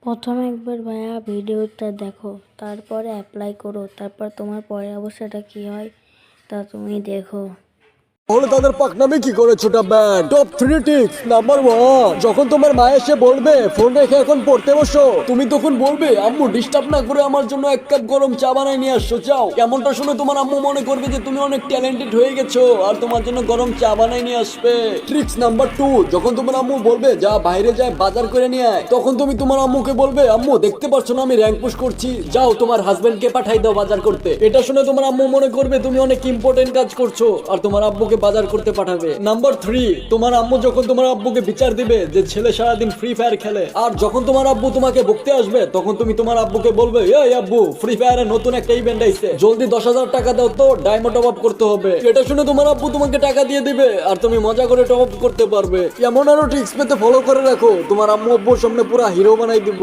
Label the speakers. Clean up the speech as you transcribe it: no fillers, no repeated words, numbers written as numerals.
Speaker 1: প্রথমে একবার ভাইয়া ভিডিওটা দেখো, তারপরে অ্যাপ্লাই করো, তারপর তোমার পরের অবস্থাটা কি হয় তা তুমি দেখো।
Speaker 2: তাহলে তাদের পাকনামি কি করে ছোটা ব্যান্ড? টপ 3 টিপস নাম্বার 1, যখন তোমার মা এসে বলবে ফোন রেখে এখন পড়তে বসো, তুমি তখন বলবে আম্মু ডিস্টার্ব না করে আমার জন্য এক কাপ গরম চা বানাই নিয়ে আসছো। চাও এমনটা শুনে তোমার আম্মু মনে করবে যে তুমি অনেক ট্যালেন্টেড হয়ে গেছো আর তোমার জন্য গরম চা বানাই নিয়ে আসবে। ট্রিক্স নাম্বার 2, যখন তোমার আম্মু বলবে যা বাইরে যায় বাজার করে নিয়ে আয়, তখন তুমি তোমার আম্মুকে বলবে আম্মু দেখতে পারছো না আমি র্যাঙ্ক পুশ করছি, যাও তোমার হাজবেন্ডকে পাঠাই দাও বাজার করতে। এটা শুনে তোমার আম্মু মনে করবে তুমি অনেক ইম্পর্টেন্ট কাজ করছো আর তোমার আব্বুকে বাজার করতে পাঠাবে। নাম্বার 3, তোমার আম্মু যখন তোমার আব্বুকে বিচার দিবে যে ছেলে সারাদিন ফ্রি ফায়ার খেলে, আর যখন তোমার আব্বু তোমাকে বকতে আসবে তখন তুমি তোমার আব্বুকে বলবে এই আব্বু ফ্রি ফায়ারে নতুন একটা ইভেন্ট আইছে, জলদি 10,000 টাকা দাও তো ডায়মন্ড টপ আপ করতে হবে। এটা শুনে তোমার আব্বু তোমাকে টাকা দিয়ে দিবে আর তুমি মজা করে টপ আপ করতে পারবে। এমন আরো ট্রিক্স পেতে ফলো করে রাখো, তোমার আম্মু আব্বুর সামনে পুরো হিরো বানাই দিব।